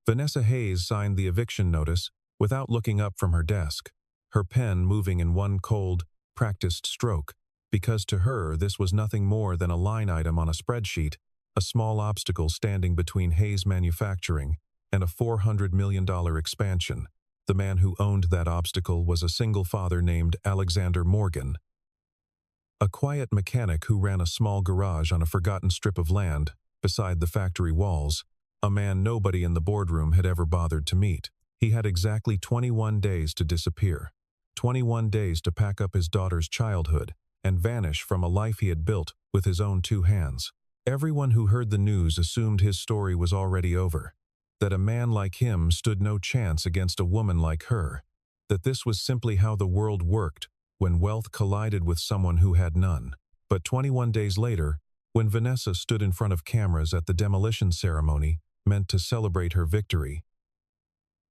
Vanessa Hayes signed the eviction notice without looking up from her desk, her pen moving in one cold, practiced stroke, because to her this was nothing more than a line item on a spreadsheet, a small obstacle standing between Hayes Manufacturing and a $400 million expansion. The man who owned that obstacle was a single father named Alexander Morgan, a quiet mechanic who ran a small garage on a forgotten strip of land beside the factory walls, a man nobody in the boardroom had ever bothered to meet. He had exactly 21 days to disappear, 21 days to pack up his daughter's childhood and vanish from a life he had built with his own two hands. Everyone who heard the news assumed his story was already over, that a man like him stood no chance against a woman like her, that this was simply how the world worked when wealth collided with someone who had none. But 21 days later, when Vanessa stood in front of cameras at the demolition ceremony meant to celebrate her victory,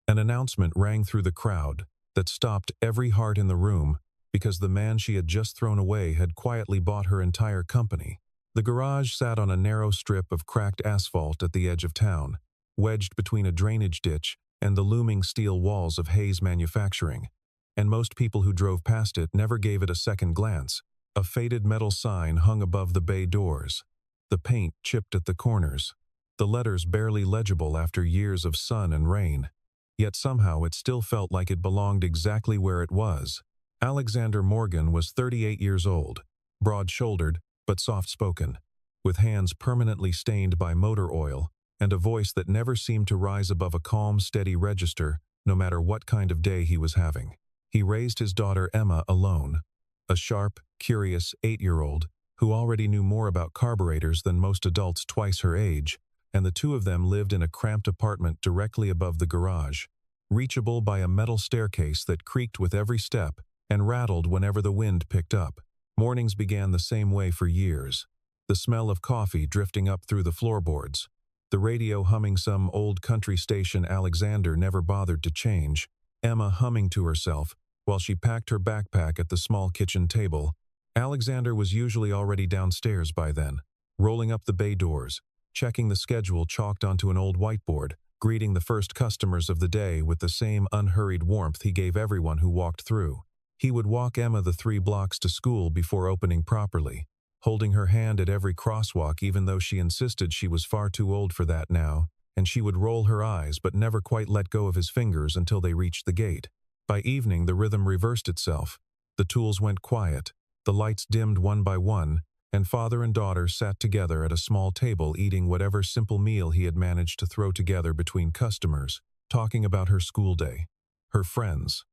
an announcement rang through the crowd that stopped every heart in the room because the man she had just thrown away had quietly bought her entire company. The garage sat on a narrow strip of cracked asphalt at the edge of town, wedged between a drainage ditch and the looming steel walls of Hayes Manufacturing, and most people who drove past it never gave it a second glance. A faded metal sign hung above the bay doors, the paint chipped at the corners, the letters barely legible after years of sun and rain. Yet somehow it still felt like it belonged exactly where it was. Alexander Morgan was 38 years old, broad-shouldered but soft-spoken, with hands permanently stained by motor oil and a voice that never seemed to rise above a calm, steady register no matter what kind of day he was having. He raised his daughter Emma alone, a sharp, curious 8-year-old who already knew more about carburetors than most adults twice her age, and the two of them lived in a cramped apartment directly above the garage, reachable by a metal staircase that creaked with every step and rattled whenever the wind picked up. Mornings began the same way for years, the smell of coffee drifting up through the floorboards, the radio humming some old country station Alexander never bothered to change, Emma humming to herself while she packed her backpack at the small kitchen table. Alexander was usually already downstairs by then, rolling up the bay doors, checking the schedule chalked onto an old whiteboard, greeting the first customers of the day with the same unhurried warmth he gave everyone who walked through. He would walk Emma the 3 blocks to school before opening properly, holding her hand at every crosswalk even though she insisted she was far too old for that now, and she would roll her eyes but never quite let go of his fingers until they reached the gate. By evening the rhythm reversed itself. The tools went quiet, the lights dimmed one by one, and father and daughter sat together at a small table eating whatever simple meal he had managed to throw together between customers, talking about her school day, her friends,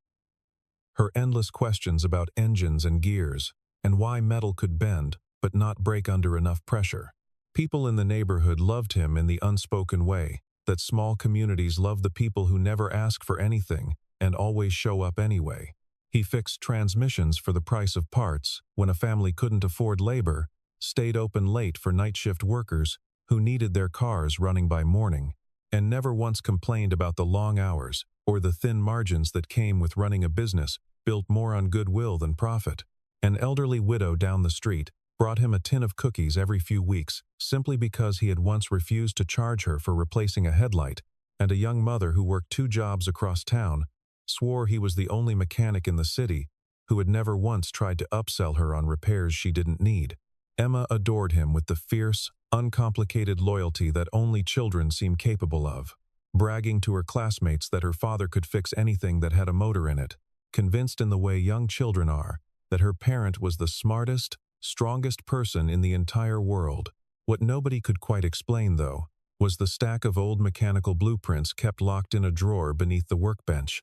her endless questions about engines and gears, and why metal could bend but not break under enough pressure. People in the neighborhood loved him in the unspoken way that small communities love the people who never ask for anything and always show up anyway. He fixed transmissions for the price of parts when a family couldn't afford labor, stayed open late for night shift workers who needed their cars running by morning, and never once complained about the long hours or the thin margins that came with running a business built more on goodwill than profit. An elderly widow down the street brought him a tin of cookies every few weeks simply because he had once refused to charge her for replacing a headlight, and a young mother who worked 2 jobs across town swore he was the only mechanic in the city who had never once tried to upsell her on repairs she didn't need. Emma adored him with the fierce, uncomplicated loyalty that only children seem capable of, bragging to her classmates that her father could fix anything that had a motor in it, convinced in the way young children are that her parent was the smartest, strongest person in the entire world. What nobody could quite explain, though, was the stack of old mechanical blueprints kept locked in a drawer beneath the workbench.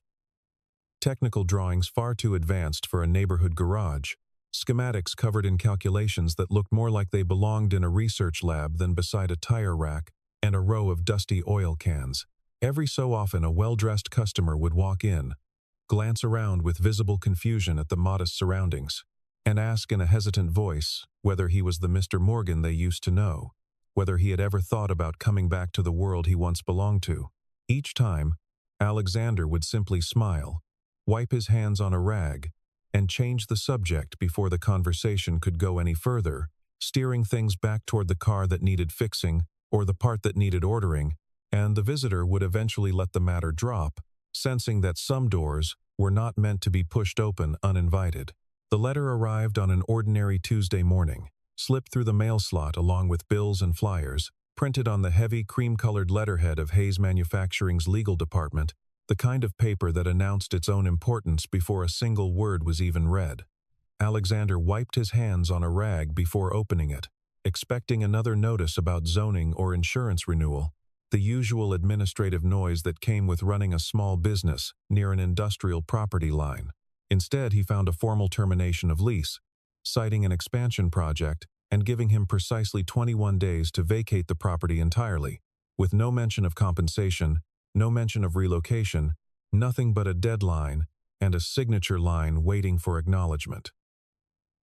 Technical drawings far too advanced for a neighborhood garage, schematics covered in calculations that looked more like they belonged in a research lab than beside a tire rack, and a row of dusty oil cans. Every so often a well-dressed customer would walk in, glance around with visible confusion at the modest surroundings, and ask in a hesitant voice whether he was the Mr. Morgan they used to know, whether he had ever thought about coming back to the world he once belonged to. Each time, Alexander would simply smile, wipe his hands on a rag, and change the subject before the conversation could go any further, steering things back toward the car that needed fixing or the part that needed ordering, and the visitor would eventually let the matter drop, sensing that some doors were not meant to be pushed open uninvited. The letter arrived on an ordinary Tuesday morning, slipped through the mail slot along with bills and flyers, printed on the heavy cream-colored letterhead of Hayes Manufacturing's legal department, the kind of paper that announced its own importance before a single word was even read. Alexander wiped his hands on a rag before opening it, expecting another notice about zoning or insurance renewal, the usual administrative noise that came with running a small business near an industrial property line. Instead, he found a formal termination of lease, citing an expansion project and giving him precisely 21 days to vacate the property entirely, with no mention of compensation, no mention of relocation, nothing but a deadline and a signature line waiting for acknowledgement.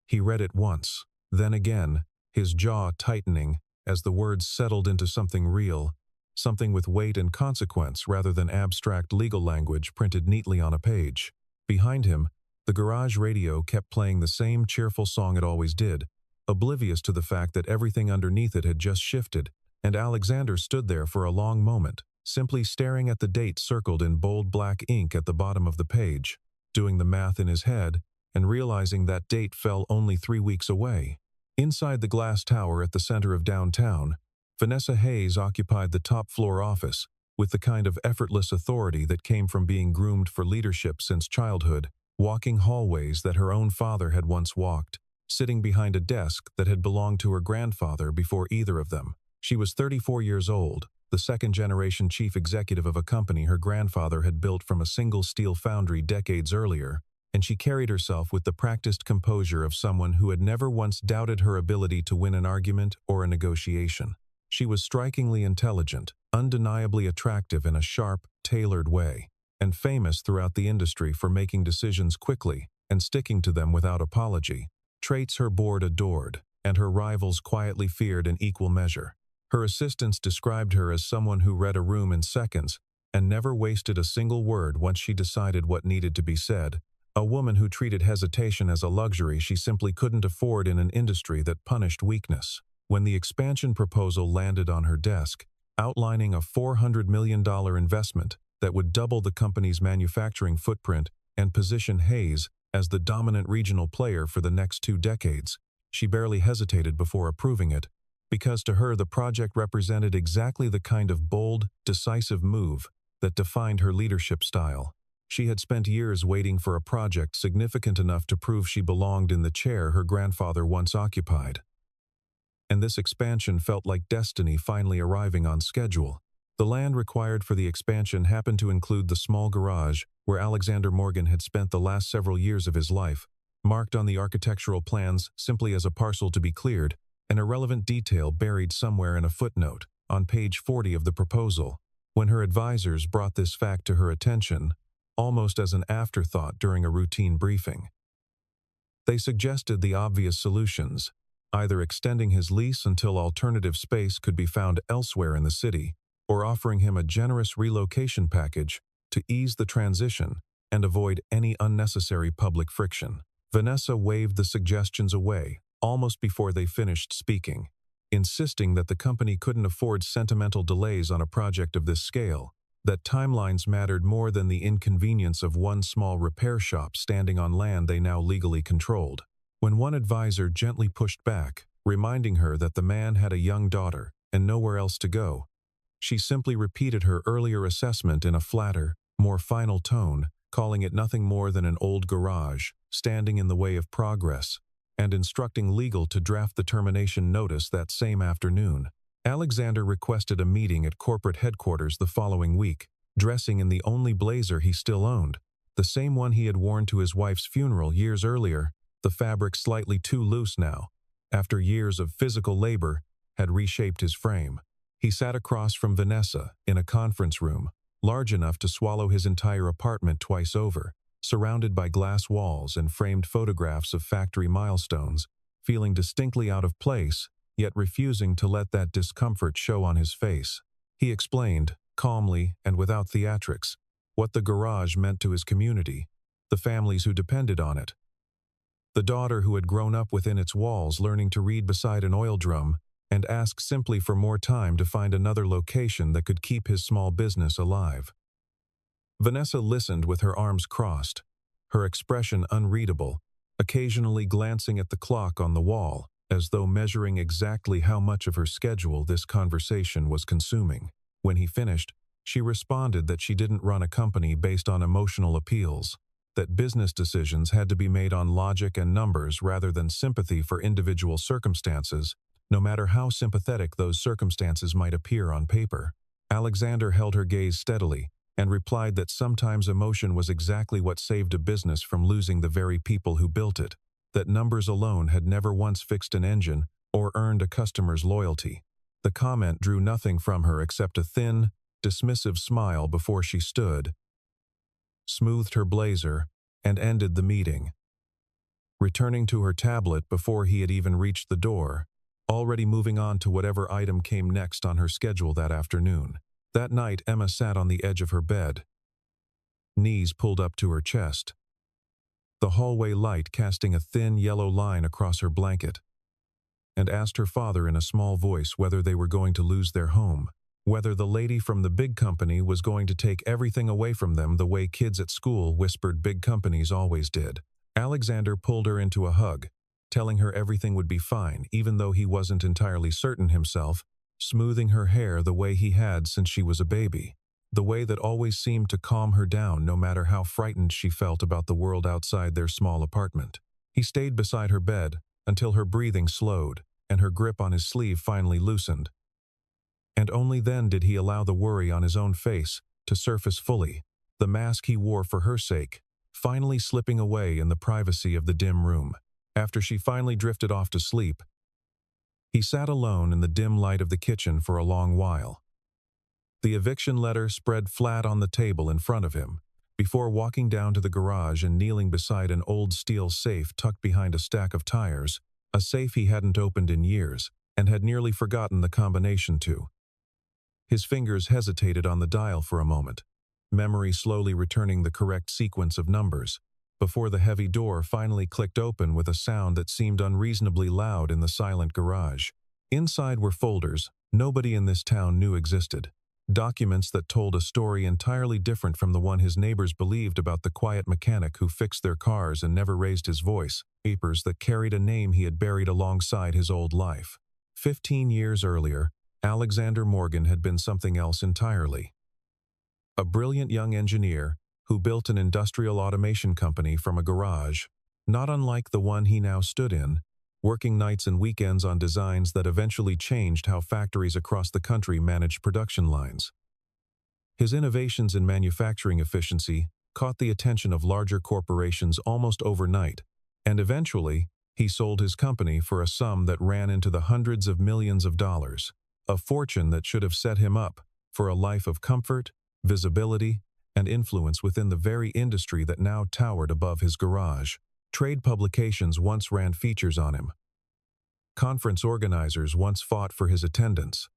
He read it once, then again, his jaw tightening as the words settled into something real, something with weight and consequence rather than abstract legal language printed neatly on a page. Behind him, the garage radio kept playing the same cheerful song it always did, oblivious to the fact that everything underneath it had just shifted, and Alexander stood there for a long moment, simply staring at the date circled in bold black ink at the bottom of the page, doing the math in his head, and realizing that date fell only 3 weeks away. Inside the glass tower at the center of downtown, Vanessa Hayes occupied the top-floor office, with the kind of effortless authority that came from being groomed for leadership since childhood, walking hallways that her own father had once walked, sitting behind a desk that had belonged to her grandfather before either of them. She was 34 years old, the second-generation chief executive of a company her grandfather had built from a single steel foundry decades earlier, and she carried herself with the practiced composure of someone who had never once doubted her ability to win an argument or a negotiation. She was strikingly intelligent, undeniably attractive in a sharp, tailored way, and famous throughout the industry for making decisions quickly and sticking to them without apology, traits her board adored, and her rivals quietly feared in equal measure. Her assistants described her as someone who read a room in seconds and never wasted a single word once she decided what needed to be said, a woman who treated hesitation as a luxury she simply couldn't afford in an industry that punished weakness. When the expansion proposal landed on her desk, outlining a $400 million investment that would double the company's manufacturing footprint and position Hayes as the dominant regional player for the next 2 decades, she barely hesitated before approving it, because to her the project represented exactly the kind of bold, decisive move that defined her leadership style. She had spent years waiting for a project significant enough to prove she belonged in the chair her grandfather once occupied. And this expansion felt like destiny finally arriving on schedule. The land required for the expansion happened to include the small garage where Alexander Morgan had spent the last several years of his life, marked on the architectural plans simply as a parcel to be cleared, an irrelevant detail buried somewhere in a footnote on page 40 of the proposal. When her advisors brought this fact to her attention, almost as an afterthought during a routine briefing, they suggested the obvious solutions, either extending his lease until alternative space could be found elsewhere in the city, or offering him a generous relocation package to ease the transition and avoid any unnecessary public friction. Vanessa waved the suggestions away almost before they finished speaking, insisting that the company couldn't afford sentimental delays on a project of this scale, that timelines mattered more than the inconvenience of one small repair shop standing on land they now legally controlled. When one advisor gently pushed back, reminding her that the man had a young daughter and nowhere else to go, she simply repeated her earlier assessment in a flatter, more final tone, calling it nothing more than an old garage, standing in the way of progress, and instructing legal to draft the termination notice that same afternoon. Alexander requested a meeting at corporate headquarters the following week, dressing in the only blazer he still owned, the same one he had worn to his wife's funeral years earlier, the fabric slightly too loose now, after years of physical labor had reshaped his frame. He sat across from Vanessa in a conference room, large enough to swallow his entire apartment twice over, surrounded by glass walls and framed photographs of factory milestones, feeling distinctly out of place, yet refusing to let that discomfort show on his face. He explained, calmly and without theatrics, what the garage meant to his community, the families who depended on it, the daughter who had grown up within its walls learning to read beside an oil drum, and ask simply for more time to find another location that could keep his small business alive. Vanessa listened with her arms crossed, her expression unreadable, occasionally glancing at the clock on the wall, as though measuring exactly how much of her schedule this conversation was consuming. When he finished, she responded that she didn't run a company based on emotional appeals, that business decisions had to be made on logic and numbers rather than sympathy for individual circumstances, no matter how sympathetic those circumstances might appear on paper. Alexander held her gaze steadily and replied that sometimes emotion was exactly what saved a business from losing the very people who built it, that numbers alone had never once fixed an engine or earned a customer's loyalty. The comment drew nothing from her except a thin, dismissive smile before she stood, smoothed her blazer, and ended the meeting. Returning to her tablet before he had even reached the door, already moving on to whatever item came next on her schedule that afternoon. That night, Emma sat on the edge of her bed, knees pulled up to her chest, the hallway light casting a thin yellow line across her blanket, and asked her father in a small voice whether they were going to lose their home, whether the lady from the big company was going to take everything away from them the way kids at school whispered big companies always did. Alexander pulled her into a hug, telling her everything would be fine, even though he wasn't entirely certain himself, smoothing her hair the way he had since she was a baby, the way that always seemed to calm her down no matter how frightened she felt about the world outside their small apartment. He stayed beside her bed until her breathing slowed and her grip on his sleeve finally loosened. And only then did he allow the worry on his own face to surface fully, the mask he wore for her sake, finally slipping away in the privacy of the dim room. After she finally drifted off to sleep, he sat alone in the dim light of the kitchen for a long while. The eviction letter spread flat on the table in front of him, before walking down to the garage and kneeling beside an old steel safe tucked behind a stack of tires, a safe he hadn't opened in years and had nearly forgotten the combination to. His fingers hesitated on the dial for a moment, memory slowly returning the correct sequence of numbers, before the heavy door finally clicked open with a sound that seemed unreasonably loud in the silent garage. Inside were folders nobody in this town knew existed, documents that told a story entirely different from the one his neighbors believed about the quiet mechanic who fixed their cars and never raised his voice, papers that carried a name he had buried alongside his old life. 15 years earlier, Alexander Morgan had been something else entirely. A brilliant young engineer who built an industrial automation company from a garage, not unlike the one he now stood in, working nights and weekends on designs that eventually changed how factories across the country managed production lines. His innovations in manufacturing efficiency caught the attention of larger corporations almost overnight, and eventually, he sold his company for a sum that ran into the hundreds of millions of dollars, a fortune that should have set him up for a life of comfort, visibility, and influence within the very industry that now towered above his garage. Trade publications once ran features on him. Conference organizers once fought for his attendance,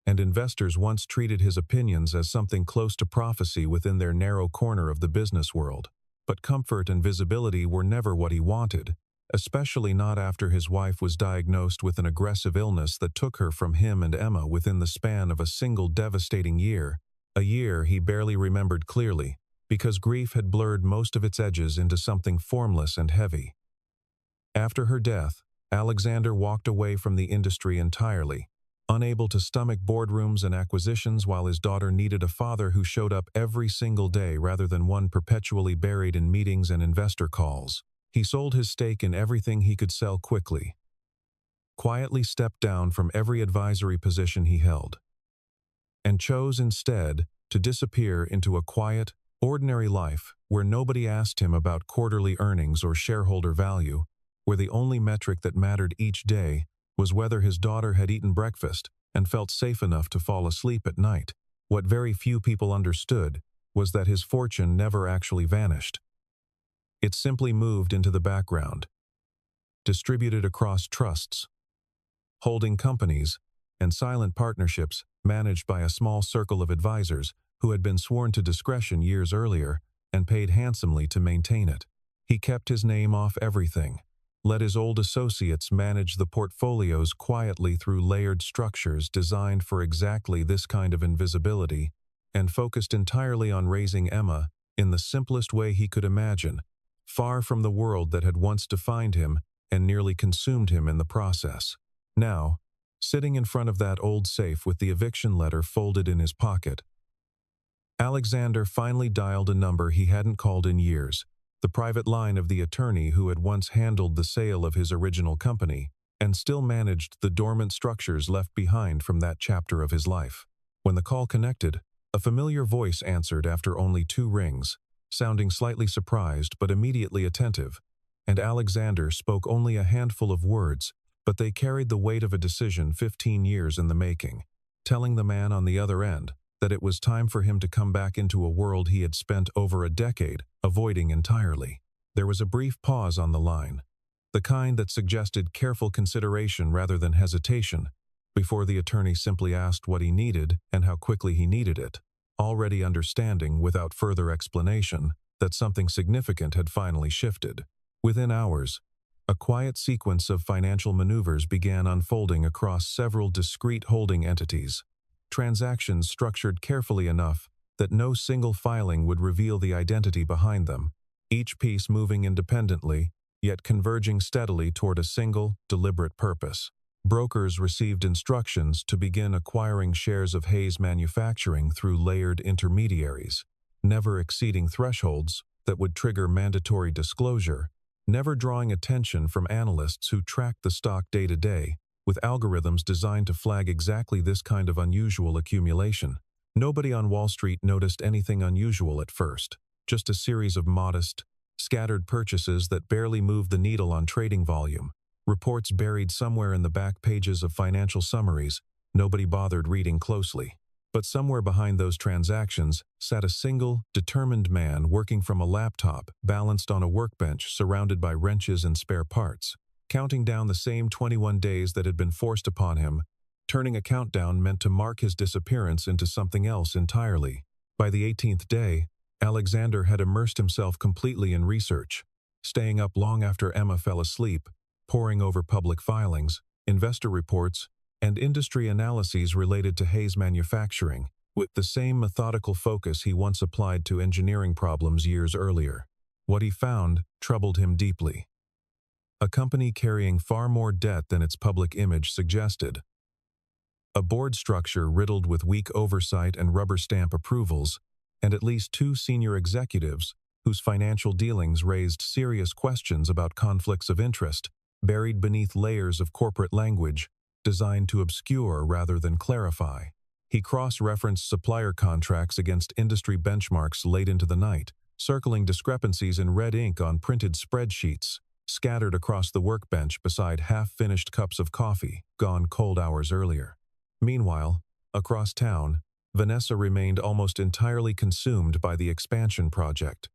and investors once treated his opinions as something close to prophecy within their narrow corner of the business world. But comfort and visibility were never what he wanted, especially not after his wife was diagnosed with an aggressive illness that took her from him and Emma within the span of a single devastating year, a year he barely remembered clearly, because grief had blurred most of its edges into something formless and heavy. After her death, Alexander walked away from the industry entirely, unable to stomach boardrooms and acquisitions while his daughter needed a father who showed up every single day rather than one perpetually buried in meetings and investor calls. He sold his stake in everything he could sell quickly, quietly stepped down from every advisory position he held, and chose instead to disappear into a quiet, ordinary life where nobody asked him about quarterly earnings or shareholder value, where the only metric that mattered each day was whether his daughter had eaten breakfast and felt safe enough to fall asleep at night. What very few people understood was that his fortune never actually vanished. It simply moved into the background, distributed across trusts, holding companies, and silent partnerships managed by a small circle of advisors who had been sworn to discretion years earlier and paid handsomely to maintain it. He kept his name off everything, let his old associates manage the portfolios quietly through layered structures designed for exactly this kind of invisibility, and focused entirely on raising Emma in the simplest way he could imagine, far from the world that had once defined him and nearly consumed him in the process. Now, sitting in front of that old safe with the eviction letter folded in his pocket, Alexander finally dialed a number he hadn't called in years, the private line of the attorney who had once handled the sale of his original company and still managed the dormant structures left behind from that chapter of his life. When the call connected, a familiar voice answered after only 2 rings, sounding slightly surprised but immediately attentive, and Alexander spoke only a handful of words, but they carried the weight of a decision 15 years in the making, telling the man on the other end that it was time for him to come back into a world he had spent over a decade avoiding entirely. There was a brief pause on the line, the kind that suggested careful consideration rather than hesitation, before the attorney simply asked what he needed and how quickly he needed it, already understanding without further explanation that something significant had finally shifted. Within hours, a quiet sequence of financial maneuvers began unfolding across several discrete holding entities, transactions structured carefully enough that no single filing would reveal the identity behind them, each piece moving independently, yet converging steadily toward a single, deliberate purpose. Brokers received instructions to begin acquiring shares of Hayes Manufacturing through layered intermediaries, never exceeding thresholds that would trigger mandatory disclosure, never drawing attention from analysts who tracked the stock day to day, with algorithms designed to flag exactly this kind of unusual accumulation. Nobody on Wall Street noticed anything unusual at first, just a series of modest, scattered purchases that barely moved the needle on trading volume, reports buried somewhere in the back pages of financial summaries nobody bothered reading closely. But somewhere behind those transactions sat a single, determined man working from a laptop balanced on a workbench surrounded by wrenches and spare parts, counting down the same 21 days that had been forced upon him, turning a countdown meant to mark his disappearance into something else entirely. By the 18th day, Alexander had immersed himself completely in research, staying up long after Emma fell asleep, poring over public filings, investor reports, and industry analyses related to Hayes Manufacturing, with the same methodical focus he once applied to engineering problems years earlier. What he found troubled him deeply. A company carrying far more debt than its public image suggested. A board structure riddled with weak oversight and rubber stamp approvals, and at least 2 senior executives whose financial dealings raised serious questions about conflicts of interest, buried beneath layers of corporate language designed to obscure rather than clarify. He cross-referenced supplier contracts against industry benchmarks late into the night, circling discrepancies in red ink on printed spreadsheets, scattered across the workbench beside half-finished cups of coffee, gone cold hours earlier. Meanwhile, across town, Vanessa remained almost entirely consumed by the expansion project.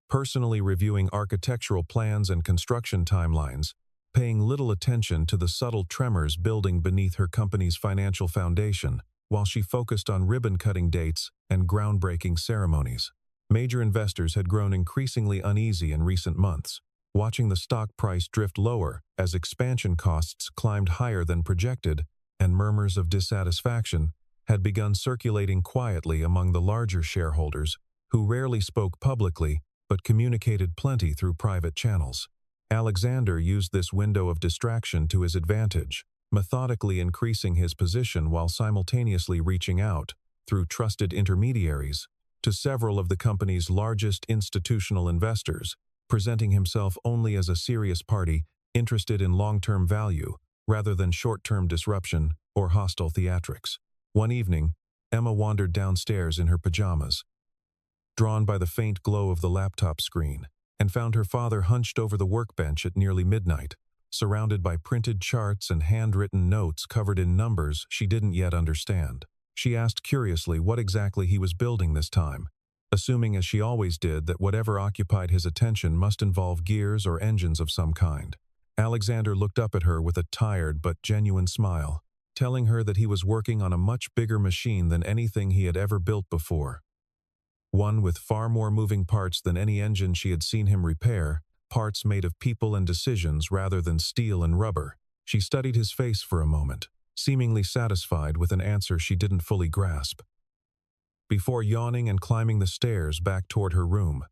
Personally reviewing architectural plans and construction timelines, paying little attention to the subtle tremors building beneath her company's financial foundation, while she focused on ribbon-cutting dates and groundbreaking ceremonies. Major investors had grown increasingly uneasy in recent months, watching the stock price drift lower as expansion costs climbed higher than projected, and murmurs of dissatisfaction had begun circulating quietly among the larger shareholders, who rarely spoke publicly but communicated plenty through private channels. Alexander used this window of distraction to his advantage, methodically increasing his position while simultaneously reaching out, through trusted intermediaries, to several of the company's largest institutional investors, presenting himself only as a serious party interested in long-term value rather than short-term disruption or hostile theatrics. One evening, Emma wandered downstairs in her pajamas, drawn by the faint glow of the laptop screen, and found her father hunched over the workbench at nearly midnight, surrounded by printed charts and handwritten notes covered in numbers she didn't yet understand. She asked curiously what exactly he was building this time, assuming as she always did that whatever occupied his attention must involve gears or engines of some kind. Alexander looked up at her with a tired but genuine smile, telling her that he was working on a much bigger machine than anything he had ever built before. One with far more moving parts than any engine she had seen him repair, parts made of people and decisions rather than steel and rubber. She studied his face for a moment, seemingly satisfied with an answer she didn't fully grasp, before yawning and climbing the stairs back toward her room,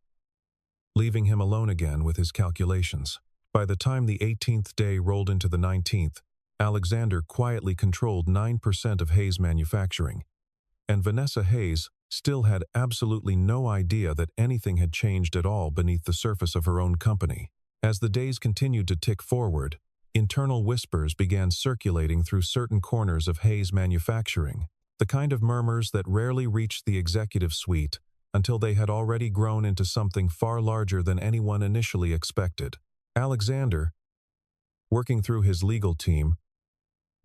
leaving him alone again with his calculations. By the time the 18th day rolled into the 19th, Alexander quietly controlled 9% of Hayes Manufacturing, and Vanessa Hayes still had absolutely no idea that anything had changed at all beneath the surface of her own company. As the days continued to tick forward, internal whispers began circulating through certain corners of Hayes Manufacturing, the kind of murmurs that rarely reached the executive suite until they had already grown into something far larger than anyone initially expected. Alexander, working through his legal team,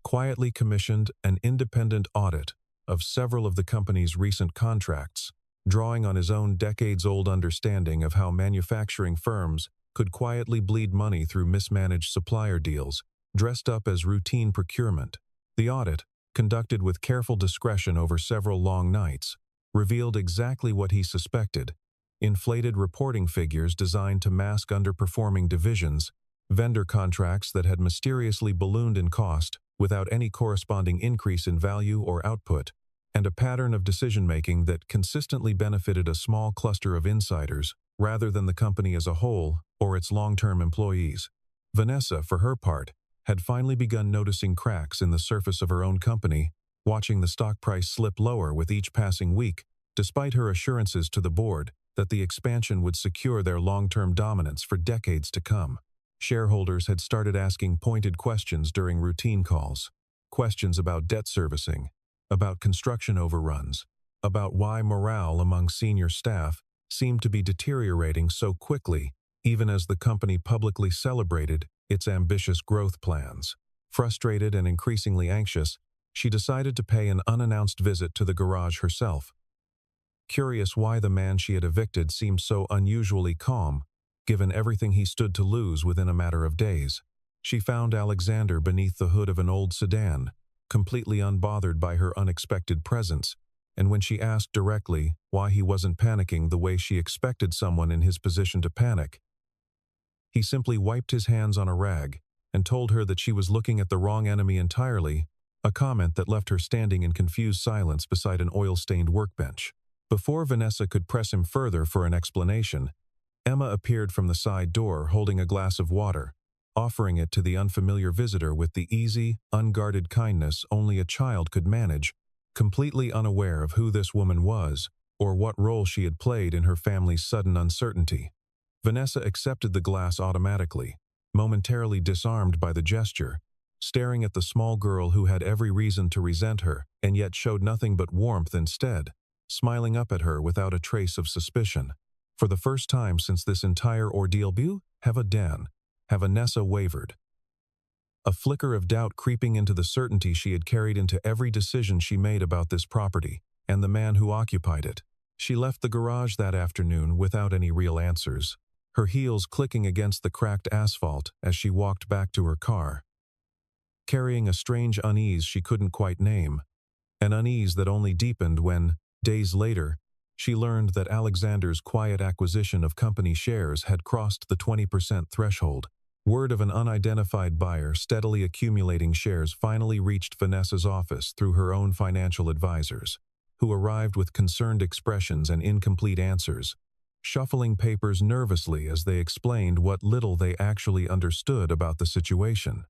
quietly commissioned an independent audit of several of the company's recent contracts, drawing on his own decades-old understanding of how manufacturing firms could quietly bleed money through mismanaged supplier deals, dressed up as routine procurement. The audit, conducted with careful discretion over several long nights, revealed exactly what he suspected: inflated reporting figures designed to mask underperforming divisions, vendor contracts that had mysteriously ballooned in cost without any corresponding increase in value or output, and a pattern of decision-making that consistently benefited a small cluster of insiders rather than the company as a whole or its long-term employees. Vanessa, for her part, had finally begun noticing cracks in the surface of her own company, watching the stock price slip lower with each passing week, despite her assurances to the board that the expansion would secure their long-term dominance for decades to come. Shareholders had started asking pointed questions during routine calls. Questions about debt servicing, about construction overruns, about why morale among senior staff seemed to be deteriorating so quickly, even as the company publicly celebrated its ambitious growth plans. Frustrated and increasingly anxious, she decided to pay an unannounced visit to the garage herself. Curious why the man she had evicted seemed so unusually calm, given everything he stood to lose within a matter of days. She found Alexander beneath the hood of an old sedan, completely unbothered by her unexpected presence, and when she asked directly why he wasn't panicking the way she expected someone in his position to panic, he simply wiped his hands on a rag and told her that she was looking at the wrong enemy entirely, a comment that left her standing in confused silence beside an oil-stained workbench. Before Vanessa could press him further for an explanation, Emma appeared from the side door holding a glass of water, offering it to the unfamiliar visitor with the easy, unguarded kindness only a child could manage, completely unaware of who this woman was or what role she had played in her family's sudden uncertainty. Vanessa accepted the glass automatically, momentarily disarmed by the gesture, staring at the small girl who had every reason to resent her and yet showed nothing but warmth instead, smiling up at her without a trace of suspicion. For the first time since this entire ordeal, Vanessa wavered, a flicker of doubt creeping into the certainty she had carried into every decision she made about this property and the man who occupied it. She left the garage that afternoon without any real answers, her heels clicking against the cracked asphalt as she walked back to her car, carrying a strange unease she couldn't quite name, an unease that only deepened when, days later, she learned that Alexander's quiet acquisition of company shares had crossed the 20% threshold. Word of an unidentified buyer steadily accumulating shares finally reached Vanessa's office through her own financial advisors, who arrived with concerned expressions and incomplete answers, shuffling papers nervously as they explained what little they actually understood about the situation.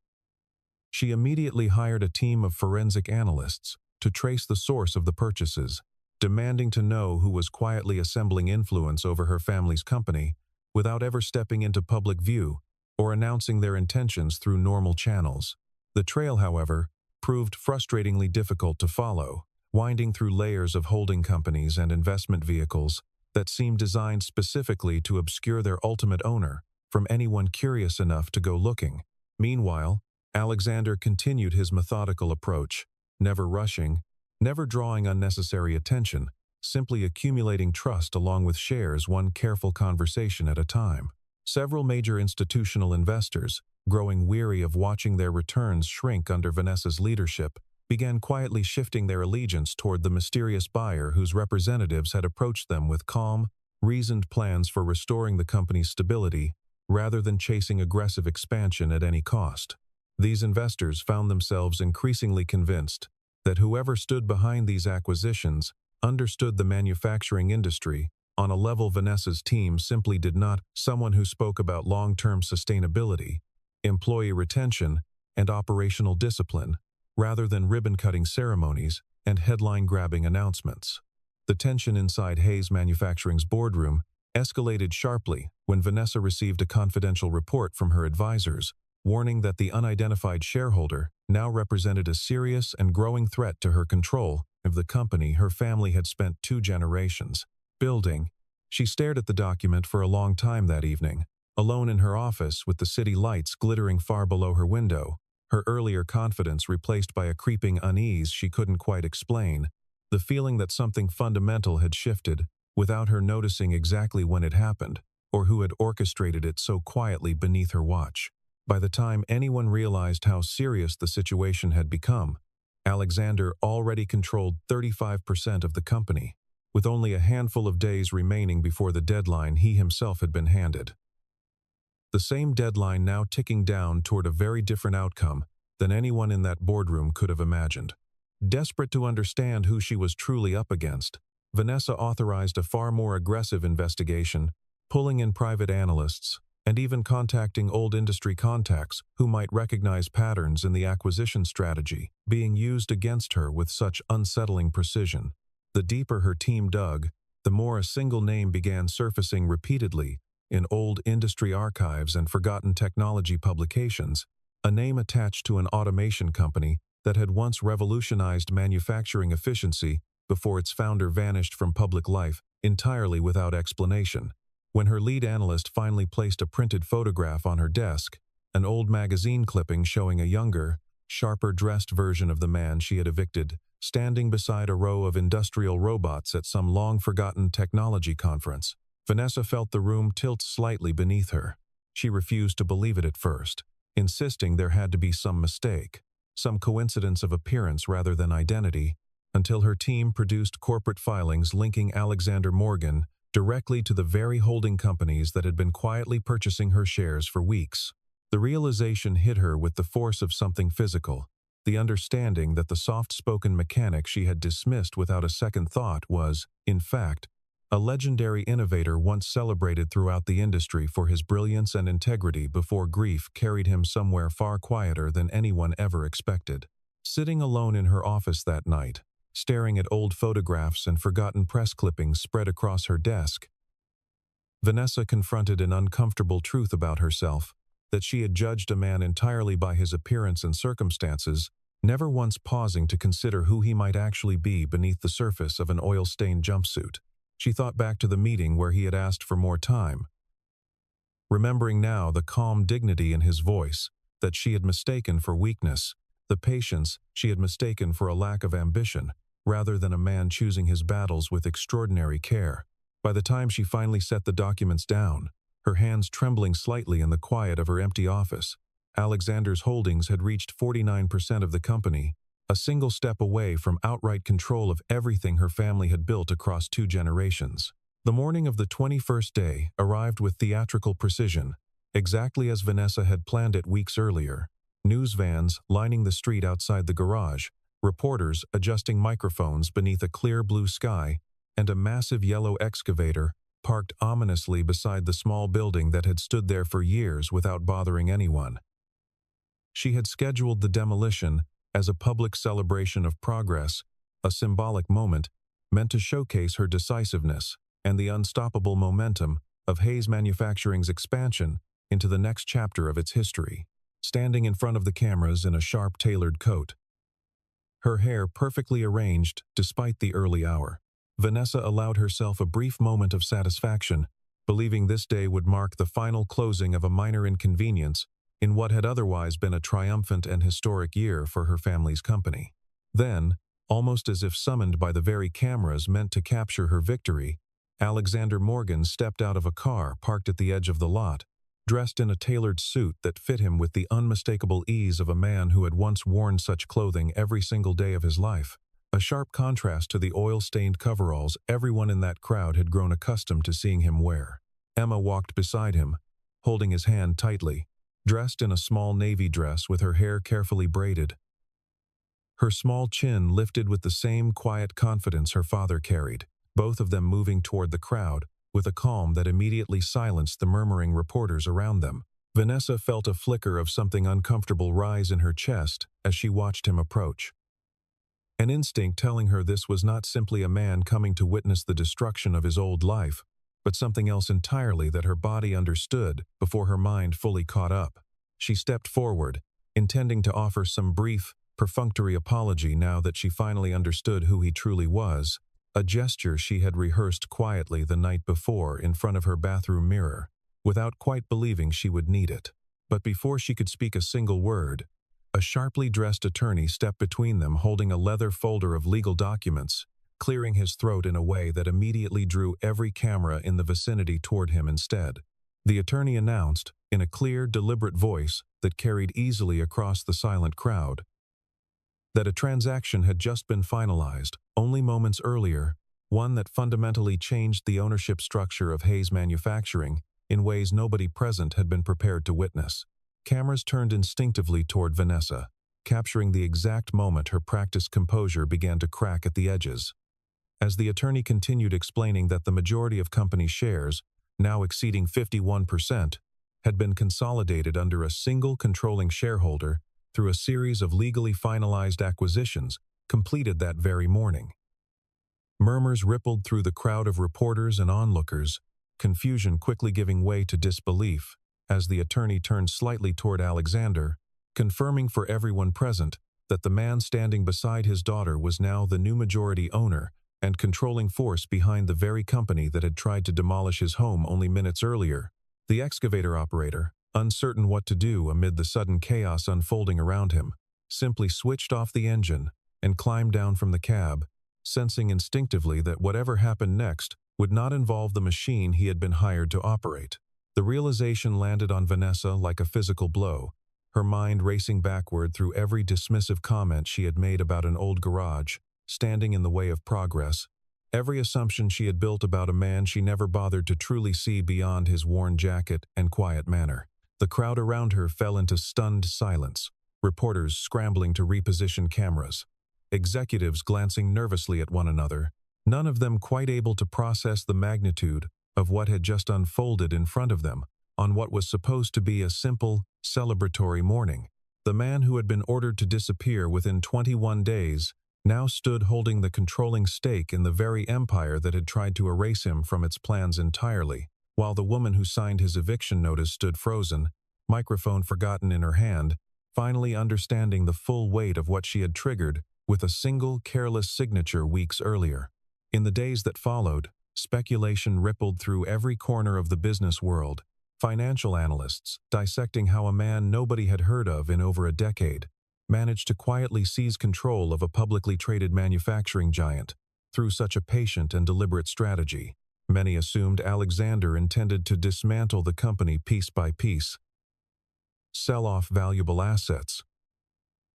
She immediately hired a team of forensic analysts to trace the source of the purchases, demanding to know who was quietly assembling influence over her family's company without ever stepping into public view or announcing their intentions through normal channels. The trail, however, proved frustratingly difficult to follow, winding through layers of holding companies and investment vehicles that seemed designed specifically to obscure their ultimate owner from anyone curious enough to go looking. Meanwhile, Alexander continued his methodical approach, never rushing, never drawing unnecessary attention, simply accumulating trust along with shares one careful conversation at a time. Several major institutional investors, growing weary of watching their returns shrink under Vanessa's leadership, began quietly shifting their allegiance toward the mysterious buyer whose representatives had approached them with calm, reasoned plans for restoring the company's stability rather than chasing aggressive expansion at any cost. These investors found themselves increasingly convinced that whoever stood behind these acquisitions understood the manufacturing industry on a level Vanessa's team simply did not. Someone who spoke about long-term sustainability, employee retention, and operational discipline, rather than ribbon-cutting ceremonies and headline-grabbing announcements. The tension inside Hayes Manufacturing's boardroom escalated sharply when Vanessa received a confidential report from her advisors, warning that the unidentified shareholder now represented a serious and growing threat to her control of the company her family had spent 2 generations building. She stared at the document for a long time that evening, alone in her office with the city lights glittering far below her window, her earlier confidence replaced by a creeping unease she couldn't quite explain, the feeling that something fundamental had shifted without her noticing exactly when it happened or who had orchestrated it so quietly beneath her watch. By the time anyone realized how serious the situation had become, Alexander already controlled 35% of the company, with only a handful of days remaining before the deadline he himself had been handed. The same deadline now ticking down toward a very different outcome than anyone in that boardroom could have imagined. Desperate to understand who she was truly up against, Vanessa authorized a far more aggressive investigation, pulling in private analysts, and even contacting old industry contacts who might recognize patterns in the acquisition strategy being used against her with such unsettling precision. The deeper her team dug, the more a single name began surfacing repeatedly in old industry archives and forgotten technology publications, a name attached to an automation company that had once revolutionized manufacturing efficiency before its founder vanished from public life entirely without explanation. When her lead analyst finally placed a printed photograph on her desk, an old magazine clipping showing a younger, sharper-dressed version of the man she had evicted, standing beside a row of industrial robots at some long-forgotten technology conference, Vanessa felt the room tilt slightly beneath her. She refused to believe it at first, insisting there had to be some mistake, some coincidence of appearance rather than identity, until her team produced corporate filings linking Alexander Morgan directly to the very holding companies that had been quietly purchasing her shares for weeks. The realization hit her with the force of something physical, the understanding that the soft-spoken mechanic she had dismissed without a second thought was, in fact, a legendary innovator once celebrated throughout the industry for his brilliance and integrity before grief carried him somewhere far quieter than anyone ever expected. Sitting alone in her office that night, staring at old photographs and forgotten press clippings spread across her desk, Vanessa confronted an uncomfortable truth about herself, that she had judged a man entirely by his appearance and circumstances, never once pausing to consider who he might actually be beneath the surface of an oil-stained jumpsuit. She thought back to the meeting where he had asked for more time, remembering now the calm dignity in his voice that she had mistaken for weakness, the patience she had mistaken for a lack of ambition, rather than a man choosing his battles with extraordinary care. By the time she finally set the documents down, her hands trembling slightly in the quiet of her empty office, Alexander's holdings had reached 49% of the company, a single step away from outright control of everything her family had built across 2 generations. The morning of the 21st day arrived with theatrical precision, exactly as Vanessa had planned it weeks earlier. News vans lining the street outside the garage, reporters adjusting microphones beneath a clear blue sky, and a massive yellow excavator parked ominously beside the small building that had stood there for years without bothering anyone. She had scheduled the demolition as a public celebration of progress, a symbolic moment meant to showcase her decisiveness and the unstoppable momentum of Hayes Manufacturing's expansion into the next chapter of its history. Standing in front of the cameras in a sharp tailored coat, her hair perfectly arranged despite the early hour, Vanessa allowed herself a brief moment of satisfaction, believing this day would mark the final closing of a minor inconvenience in what had otherwise been a triumphant and historic year for her family's company. Then, almost as if summoned by the very cameras meant to capture her victory, Alexander Morgan stepped out of a car parked at the edge of the lot, dressed in a tailored suit that fit him with the unmistakable ease of a man who had once worn such clothing every single day of his life, a sharp contrast to the oil-stained coveralls everyone in that crowd had grown accustomed to seeing him wear. Emma walked beside him, holding his hand tightly, dressed in a small navy dress with her hair carefully braided. Her small chin lifted with the same quiet confidence her father carried, both of them moving toward the crowd, with a calm that immediately silenced the murmuring reporters around them. Vanessa felt a flicker of something uncomfortable rise in her chest as she watched him approach. An instinct telling her this was not simply a man coming to witness the destruction of his old life, but something else entirely that her body understood before her mind fully caught up. She stepped forward, intending to offer some brief, perfunctory apology now that she finally understood who he truly was, a gesture she had rehearsed quietly the night before in front of her bathroom mirror, without quite believing she would need it. But before she could speak a single word, a sharply dressed attorney stepped between them holding a leather folder of legal documents, clearing his throat in a way that immediately drew every camera in the vicinity toward him instead. The attorney announced, in a clear, deliberate voice that carried easily across the silent crowd, that a transaction had just been finalized, only moments earlier, one that fundamentally changed the ownership structure of Hayes Manufacturing in ways nobody present had been prepared to witness. Cameras turned instinctively toward Vanessa, capturing the exact moment her practiced composure began to crack at the edges. As the attorney continued explaining that the majority of company shares, now exceeding 51%, had been consolidated under a single controlling shareholder through a series of legally finalized acquisitions completed that very morning. Murmurs rippled through the crowd of reporters and onlookers, confusion quickly giving way to disbelief as the attorney turned slightly toward Alexander, confirming for everyone present that the man standing beside his daughter was now the new majority owner and controlling force behind the very company that had tried to demolish his home only minutes earlier. The excavator operator, uncertain what to do amid the sudden chaos unfolding around him, simply switched off the engine and climbed down from the cab, sensing instinctively that whatever happened next would not involve the machine he had been hired to operate. The realization landed on Vanessa like a physical blow, her mind racing backward through every dismissive comment she had made about an old garage, standing in the way of progress, every assumption she had built about a man she never bothered to truly see beyond his worn jacket and quiet manner. The crowd around her fell into stunned silence, reporters scrambling to reposition cameras, executives glancing nervously at one another, none of them quite able to process the magnitude of what had just unfolded in front of them on what was supposed to be a simple, celebratory morning. The man who had been ordered to disappear within 21 days now stood holding the controlling stake in the very empire that had tried to erase him from its plans entirely, while the woman who signed his eviction notice stood frozen, microphone forgotten in her hand, finally understanding the full weight of what she had triggered with a single careless signature weeks earlier. In the days that followed, speculation rippled through every corner of the business world, financial analysts dissecting how a man nobody had heard of in over a decade managed to quietly seize control of a publicly traded manufacturing giant through such a patient and deliberate strategy. Many assumed Alexander intended to dismantle the company piece by piece, sell off valuable assets,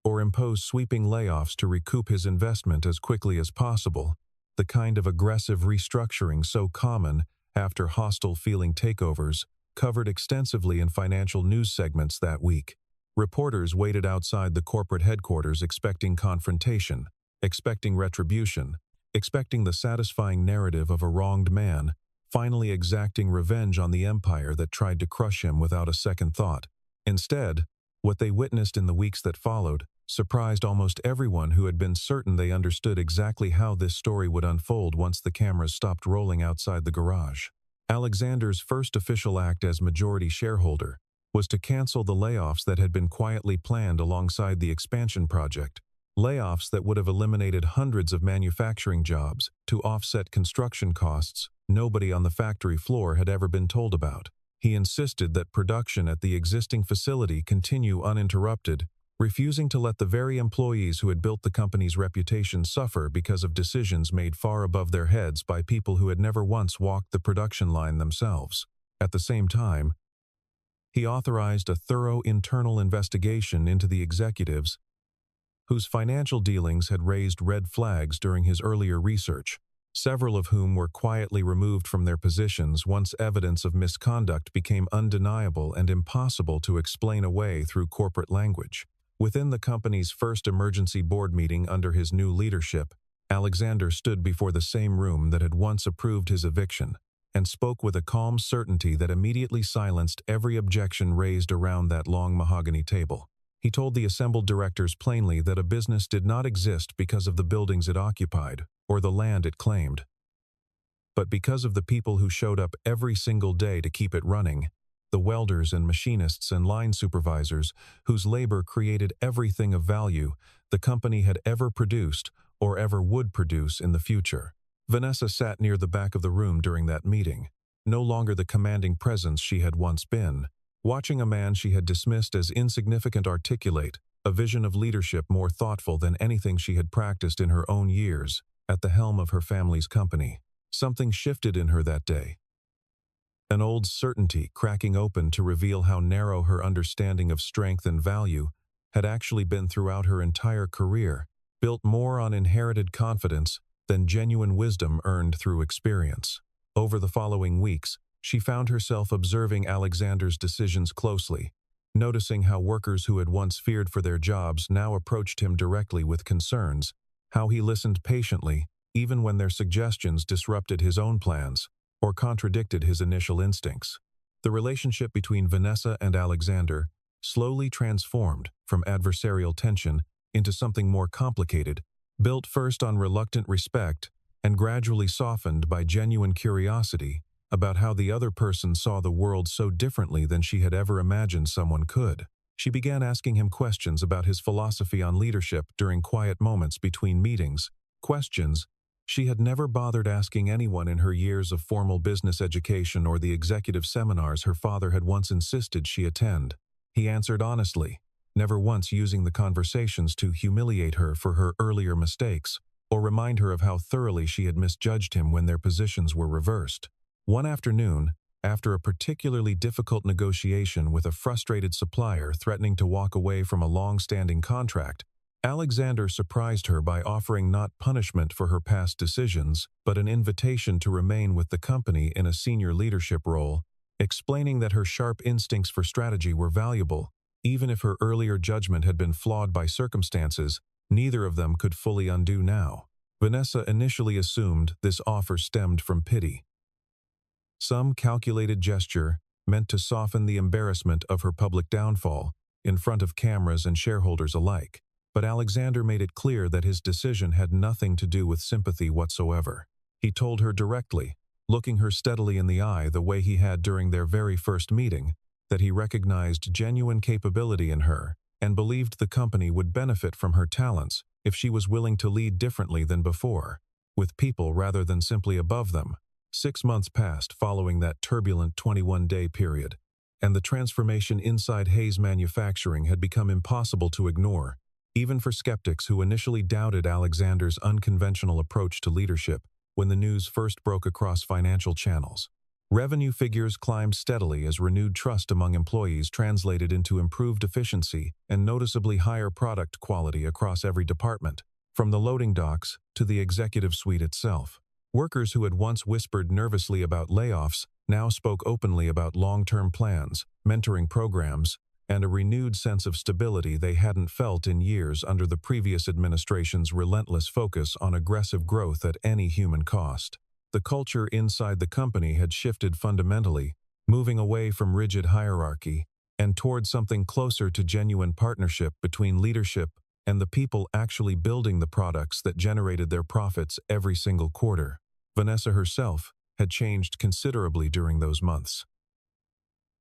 or impose sweeping layoffs to recoup his investment as quickly as possible, the kind of aggressive restructuring so common after hostile-feeling takeovers covered extensively in financial news segments that week. Reporters waited outside the corporate headquarters expecting confrontation, expecting retribution, expecting the satisfying narrative of a wronged man, finally exacting revenge on the empire that tried to crush him without a second thought. Instead, what they witnessed in the weeks that followed surprised almost everyone who had been certain they understood exactly how this story would unfold once the cameras stopped rolling outside the garage. Alexander's first official act as majority shareholder was to cancel the layoffs that had been quietly planned alongside the expansion project, layoffs that would have eliminated hundreds of manufacturing jobs to offset construction costs nobody on the factory floor had ever been told about. He insisted that production at the existing facility continue uninterrupted, refusing to let the very employees who had built the company's reputation suffer because of decisions made far above their heads by people who had never once walked the production line themselves. At the same time, he authorized a thorough internal investigation into the executives whose financial dealings had raised red flags during his earlier research, several of whom were quietly removed from their positions once evidence of misconduct became undeniable and impossible to explain away through corporate language. Within the company's first emergency board meeting under his new leadership, Alexander stood before the same room that had once approved his eviction, and spoke with a calm certainty that immediately silenced every objection raised around that long mahogany table. He told the assembled directors plainly that a business did not exist because of the buildings it occupied or the land it claimed, but because of the people who showed up every single day to keep it running, the welders and machinists and line supervisors whose labor created everything of value the company had ever produced or ever would produce in the future. Vanessa sat near the back of the room during that meeting, no longer the commanding presence she had once been, watching a man she had dismissed as insignificant articulate a vision of leadership more thoughtful than anything she had practiced in her own years at the helm of her family's company. Something shifted in her that day. An old certainty cracking open to reveal how narrow her understanding of strength and value had actually been throughout her entire career, built more on inherited confidence than genuine wisdom earned through experience. Over the following weeks, she found herself observing Alexander's decisions closely, noticing how workers who had once feared for their jobs now approached him directly with concerns, how he listened patiently, even when their suggestions disrupted his own plans or contradicted his initial instincts. The relationship between Vanessa and Alexander slowly transformed from adversarial tension into something more complicated, built first on reluctant respect and gradually softened by genuine curiosity about how the other person saw the world so differently than she had ever imagined someone could. She began asking him questions about his philosophy on leadership during quiet moments between meetings, questions she had never bothered asking anyone in her years of formal business education or the executive seminars her father had once insisted she attend. He answered honestly, never once using the conversations to humiliate her for her earlier mistakes or remind her of how thoroughly she had misjudged him when their positions were reversed. One afternoon, after a particularly difficult negotiation with a frustrated supplier threatening to walk away from a long-standing contract, Alexander surprised her by offering not punishment for her past decisions, but an invitation to remain with the company in a senior leadership role, explaining that her sharp instincts for strategy were valuable. Even if her earlier judgment had been flawed by circumstances, neither of them could fully undo now. Vanessa initially assumed this offer stemmed from pity, some calculated gesture meant to soften the embarrassment of her public downfall in front of cameras and shareholders alike. But Alexander made it clear that his decision had nothing to do with sympathy whatsoever. He told her directly, looking her steadily in the eye the way he had during their very first meeting, that he recognized genuine capability in her and believed the company would benefit from her talents if she was willing to lead differently than before, with people rather than simply above them. 6 months passed following that turbulent 21-day period, and the transformation inside Hayes Manufacturing had become impossible to ignore, even for skeptics who initially doubted Alexander's unconventional approach to leadership when the news first broke across financial channels. Revenue figures climbed steadily as renewed trust among employees translated into improved efficiency and noticeably higher product quality across every department, from the loading docks to the executive suite itself. Workers who had once whispered nervously about layoffs now spoke openly about long-term plans, mentoring programs, and a renewed sense of stability they hadn't felt in years under the previous administration's relentless focus on aggressive growth at any human cost. The culture inside the company had shifted fundamentally, moving away from rigid hierarchy and toward something closer to genuine partnership between leadership and the people actually building the products that generated their profits every single quarter. Vanessa herself had changed considerably during those months,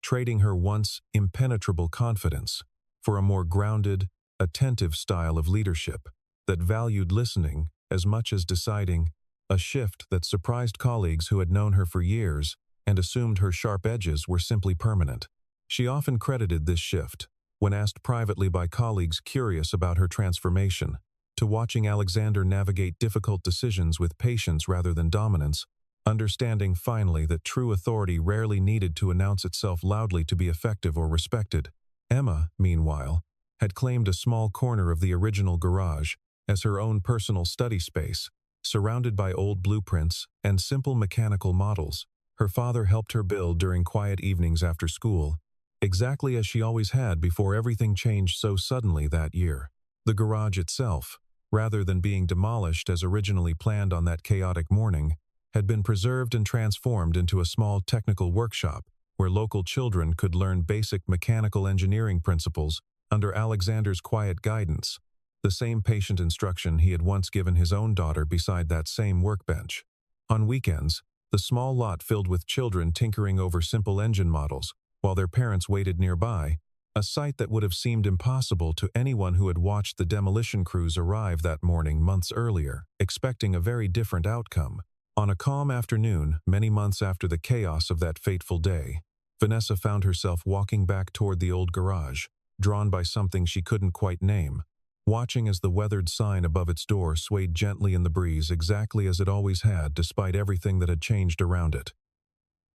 trading her once impenetrable confidence for a more grounded, attentive style of leadership that valued listening as much as deciding, a shift that surprised colleagues who had known her for years and assumed her sharp edges were simply permanent. She often credited this shift, when asked privately by colleagues curious about her transformation, to watching Alexander navigate difficult decisions with patience rather than dominance, understanding finally that true authority rarely needed to announce itself loudly to be effective or respected. Emma, meanwhile, had claimed a small corner of the original garage as her own personal study space, Surrounded by old blueprints and simple mechanical models, her father helped her build during quiet evenings after school, exactly as she always had before everything changed so suddenly that year. The garage itself, rather than being demolished as originally planned on that chaotic morning, had been preserved and transformed into a small technical workshop where local children could learn basic mechanical engineering principles under Alexander's quiet guidance, the same patient instruction he had once given his own daughter beside that same workbench. On weekends, the small lot filled with children tinkering over simple engine models, while their parents waited nearby, a sight that would have seemed impossible to anyone who had watched the demolition crews arrive that morning months earlier, expecting a very different outcome. On a calm afternoon, many months after the chaos of that fateful day, Vanessa found herself walking back toward the old garage, drawn by something she couldn't quite name, watching as the weathered sign above its door swayed gently in the breeze exactly as it always had despite everything that had changed around it.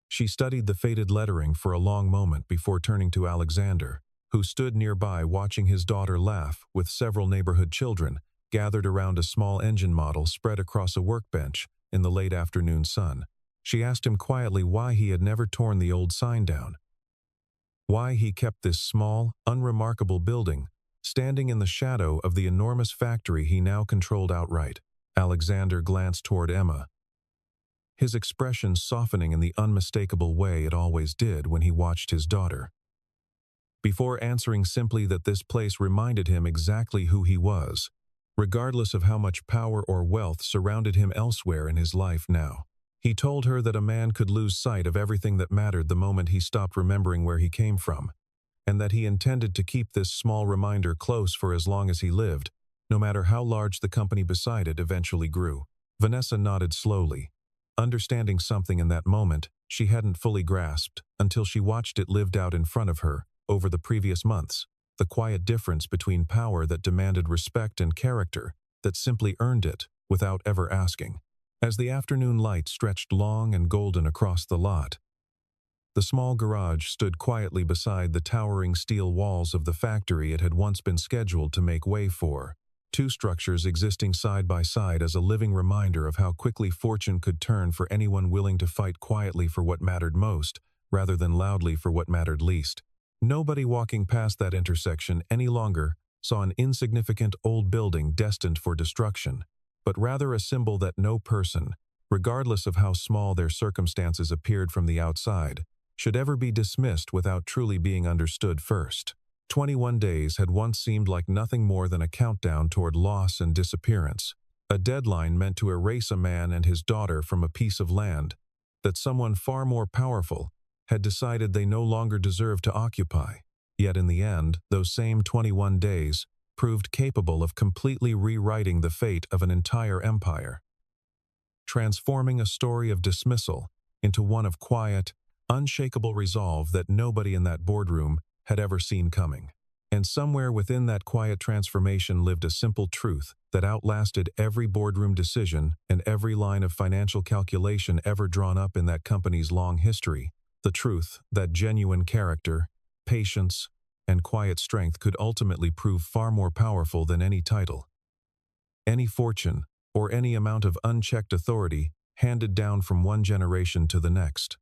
She studied the faded lettering for a long moment before turning to Alexander, who stood nearby watching his daughter laugh with several neighborhood children gathered around a small engine model spread across a workbench in the late afternoon sun. She asked him quietly why he had never torn the old sign down, why he kept this small, unremarkable building standing in the shadow of the enormous factory he now controlled outright. Alexander glanced toward Emma, his expression softening in the unmistakable way it always did when he watched his daughter. Before answering simply that this place reminded him exactly who he was, regardless of how much power or wealth surrounded him elsewhere in his life now. He told her that a man could lose sight of everything that mattered the moment he stopped remembering where he came from, and that he intended to keep this small reminder close for as long as he lived, no matter how large the company beside it eventually grew. Vanessa nodded slowly, understanding something in that moment she hadn't fully grasped until she watched it lived out in front of her over the previous months, the quiet difference between power that demanded respect and character that simply earned it without ever asking. As the afternoon light stretched long and golden across the lot, the small garage stood quietly beside the towering steel walls of the factory it had once been scheduled to make way for, two structures existing side by side as a living reminder of how quickly fortune could turn for anyone willing to fight quietly for what mattered most, rather than loudly for what mattered least. Nobody walking past that intersection any longer saw an insignificant old building destined for destruction, but rather a symbol that no person, regardless of how small their circumstances appeared from the outside, should ever be dismissed without truly being understood first. 21 days had once seemed like nothing more than a countdown toward loss and disappearance, a deadline meant to erase a man and his daughter from a piece of land that someone far more powerful had decided they no longer deserved to occupy. Yet in the end, those same 21 days proved capable of completely rewriting the fate of an entire empire, transforming a story of dismissal into one of quiet, unshakable resolve that nobody in that boardroom had ever seen coming. And somewhere within that quiet transformation lived a simple truth that outlasted every boardroom decision and every line of financial calculation ever drawn up in that company's long history. The truth that genuine character, patience, and quiet strength could ultimately prove far more powerful than any title, any fortune, or any amount of unchecked authority handed down from one generation to the next.